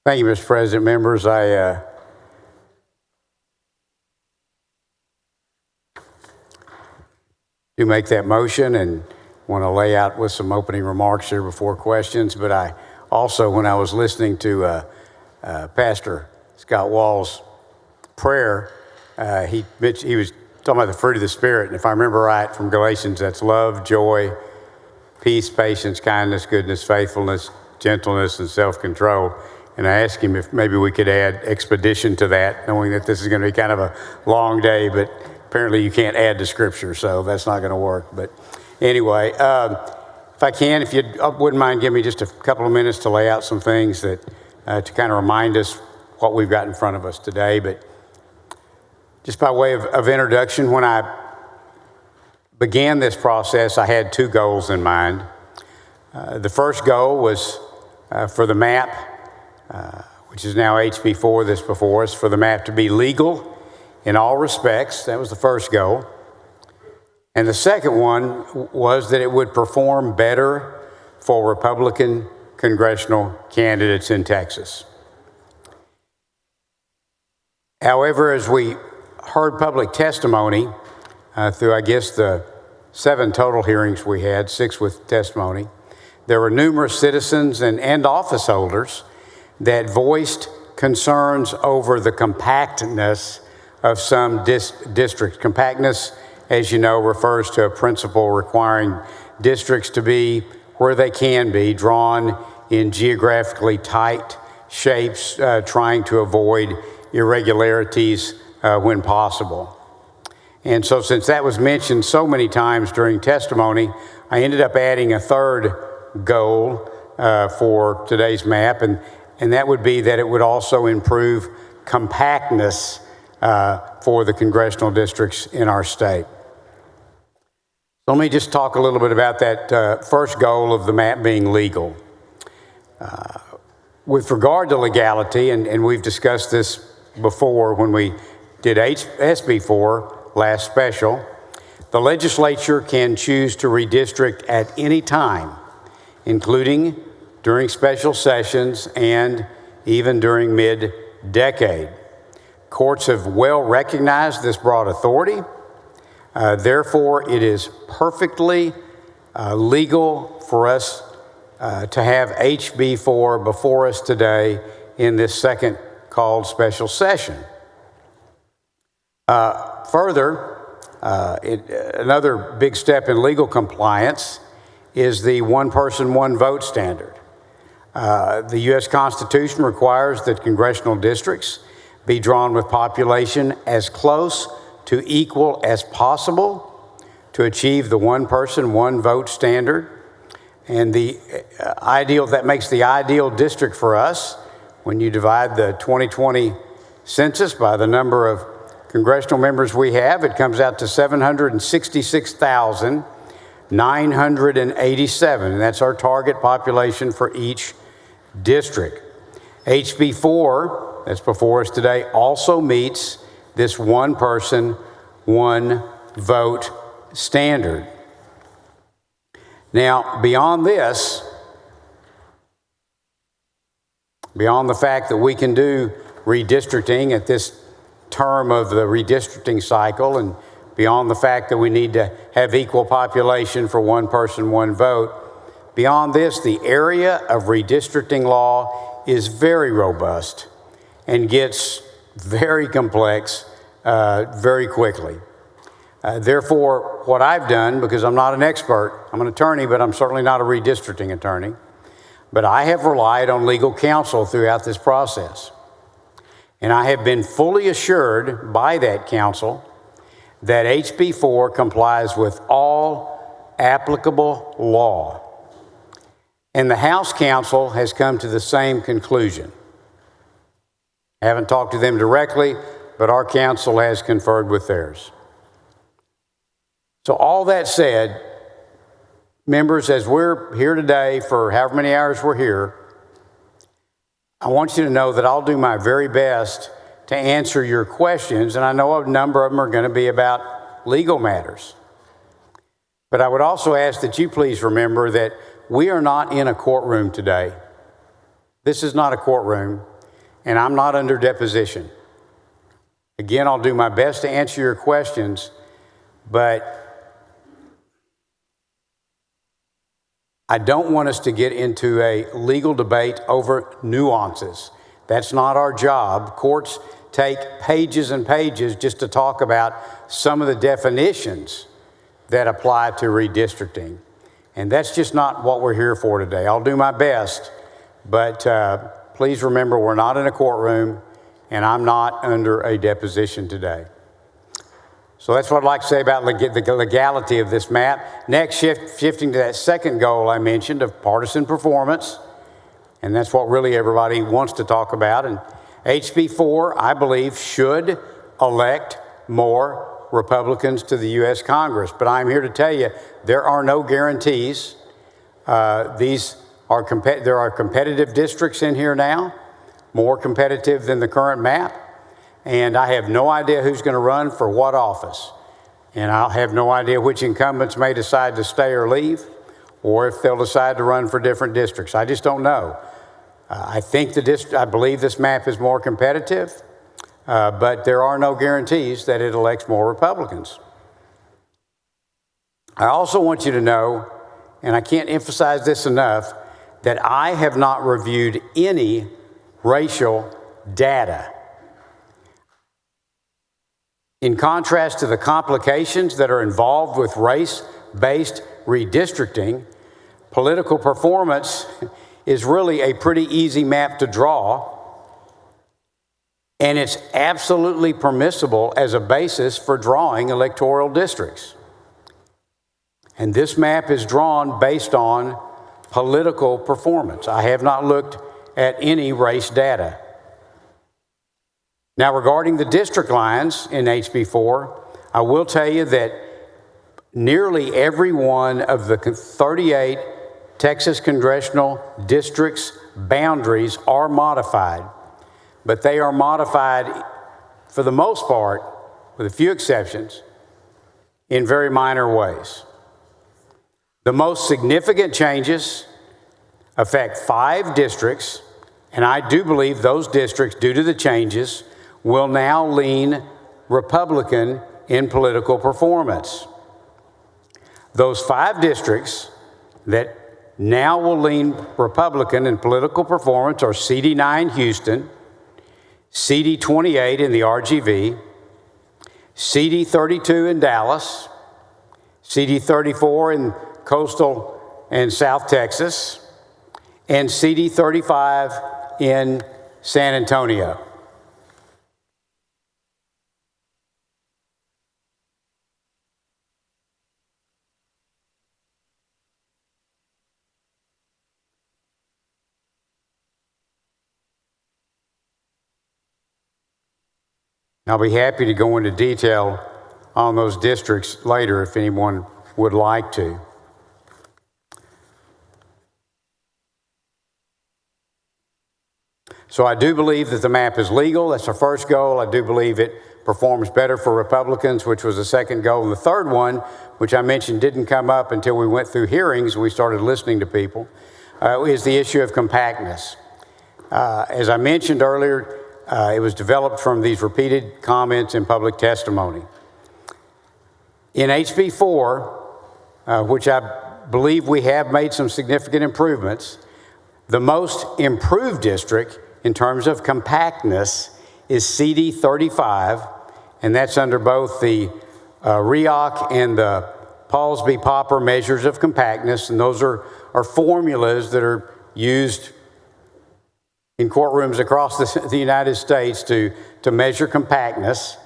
Thank you, Mr. President. Members, I do make that motion and want to lay out with some opening remarks here before questions. But I also, when I was listening to Pastor Scott Wall's prayer, he was talking about the fruit of the Spirit. And if I remember right from Galatians, that's love, joy, peace, patience, kindness, goodness, faithfulness, gentleness, and self-control. And I asked him if maybe we could add expedition to that, knowing that this is going to be kind of a long day, but apparently you can't add to Scripture, so that's not going to work. But anyway, if I can, if you wouldn't mind giving me just a couple of minutes to lay out some things that to kind of remind us what we've got in front of us today. But just by way of introduction, when I began this process, I had two goals in mind. The first goal was for the map, which is now HB4 that's before us, for the map to be legal in all respects. That was the first goal. And the second one was that it would perform better for Republican congressional candidates in Texas. However, as we heard public testimony through, I guess, the 7 total hearings we had, 6 with testimony, there were numerous citizens and office holders that voiced concerns over the compactness of some districts. Compactness, as you know, refers to a principle requiring districts to be where they can be, drawn in geographically tight shapes, trying to avoid irregularities when possible. And so since that was mentioned so many times during testimony, I ended up adding a third goal for today's map, and that would be that it would also improve compactness for the congressional districts in our state. So let me just talk a little bit about that first goal of the map being legal. With regard to legality, and we've discussed this before when we did SB4 last special, the legislature can choose to redistrict at any time, including during special sessions and even during mid-decade. Courts have well recognized this broad authority. Therefore, it is perfectly legal for us to have HB4 before us today in this second called special session. Further, another big step in legal compliance is the one person, one vote standard. The U.S. Constitution requires that congressional districts be drawn with population as close to equal as possible to achieve the one person, one vote standard. And that makes the ideal district for us, when you divide the 2020 census by the number of congressional members we have, it comes out to 766,987, and that's our target population for each district. HB4, that's before us today, also meets this one person, one vote standard. Now, beyond this, beyond the fact that we can do redistricting at this term of the redistricting cycle, and beyond the fact that we need to have equal population for one person, one vote, beyond this, the area of redistricting law is very robust and gets very complex very quickly. Therefore, what I've done, because I'm not an expert, I'm an attorney, but I'm certainly not a redistricting attorney, but I have relied on legal counsel throughout this process. And I have been fully assured by that counsel that HB4 complies with all applicable law. And the House counsel has come to the same conclusion. I haven't talked to them directly, but our counsel has conferred with theirs. So all that said, members, as we're here today for however many hours we're here, I want you to know that I'll do my very best to answer your questions, and I know a number of them are going to be about legal matters. But I would also ask that you please remember that we are not in a courtroom today. This is not a courtroom. and I'm not under deposition. Again, I'll do my best to answer your questions, but I don't want us to get into a legal debate over nuances. That's not our job. Courts take pages and pages just to talk about some of the definitions that apply to redistricting. And that's just not what we're here for today. I'll do my best, but please remember we're not in a courtroom and I'm not under a deposition today. So that's what I'd like to say about the legality of this map. Next, shifting to that second goal I mentioned of partisan performance, and that's what really everybody wants to talk about. And HB 4, I believe, should elect more Republicans to the U.S. Congress. But I'm here to tell you there are no guarantees. There are competitive districts in here now, more competitive than the current map. And I have no idea who's going to run for what office. And I'll have no idea which incumbents may decide to stay or leave, or if they'll decide to run for different districts. I just don't know. I believe this map is more competitive, but there are no guarantees that it elects more Republicans. I also want you to know, and I can't emphasize this enough, that I have not reviewed any racial data. In contrast to the complications that are involved with race-based redistricting, political performance is really a pretty easy map to draw, and it's absolutely permissible as a basis for drawing electoral districts. And this map is drawn based on political performance. I have not looked at any race data. Now, regarding the district lines in HB 4, I will tell you that nearly every one of the 38 Texas congressional districts' boundaries are modified, but they are modified, for the most part, with a few exceptions, in very minor ways. The most significant changes affect 5 districts, and I do believe those districts, due to the changes, will now lean Republican in political performance. Those 5 districts that now will lean Republican in political performance are CD9 Houston, CD28 in the RGV, CD32 in Dallas, CD34 in coastal and South Texas, and CD35 in San Antonio. I'll be happy to go into detail on those districts later if anyone would like to. So I do believe that the map is legal. That's our first goal. I do believe it performs better for Republicans, which was the second goal. And the third one, which I mentioned didn't come up until we went through hearings and we started listening to people, is the issue of compactness. As I mentioned earlier, it was developed from these repeated comments in public testimony. In HB 4, which I believe we have made some significant improvements, the most improved district in terms of compactness is CD 35, and that's under both the REOC and the Paulsby-Popper measures of compactness, and those are formulas that are used in courtrooms across the United States to measure compactness.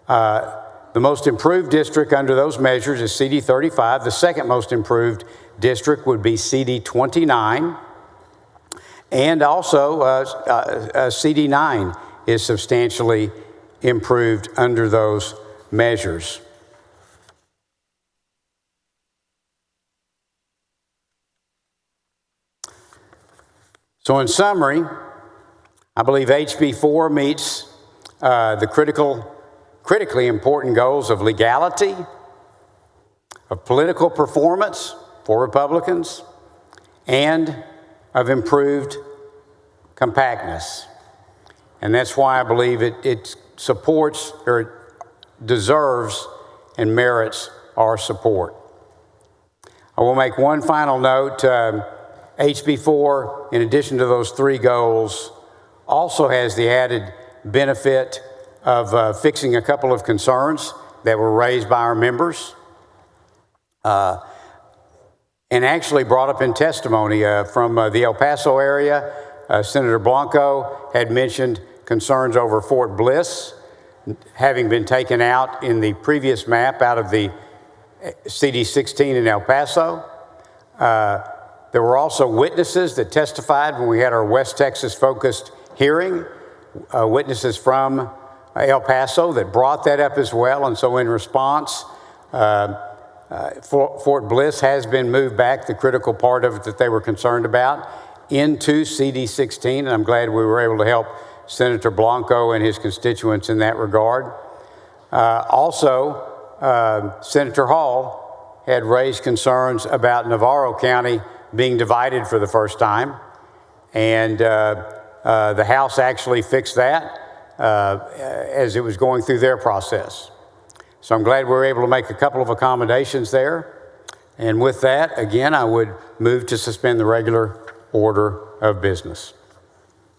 The most improved district under those measures is CD 35. The second most improved district would be CD 29. And also CD 9 is substantially improved under those measures. So in summary, I believe HB 4 meets the critically important goals of legality, of political performance for Republicans, and of improved compactness. And that's why I believe it supports or deserves and merits our support. I will make one final note. HB4, in addition to those three goals, also has the added benefit of fixing a couple of concerns that were raised by our members and actually brought up in testimony from the El Paso area. Senator Blanco had mentioned concerns over Fort Bliss having been taken out in the previous map out of the CD16 in El Paso. There were also witnesses that testified when we had our West Texas focused hearing, witnesses from El Paso that brought that up as well. And so in response, Fort Bliss has been moved back, the critical part of it that they were concerned about, into CD16. And I'm glad we were able to help Senator Blanco and his constituents in that regard. Senator Hall had raised concerns about Navarro County being divided for the first time. And the House actually fixed that as it was going through their process. So I'm glad we were able to make a couple of accommodations there. And with that, again, I would move to suspend the regular order of business.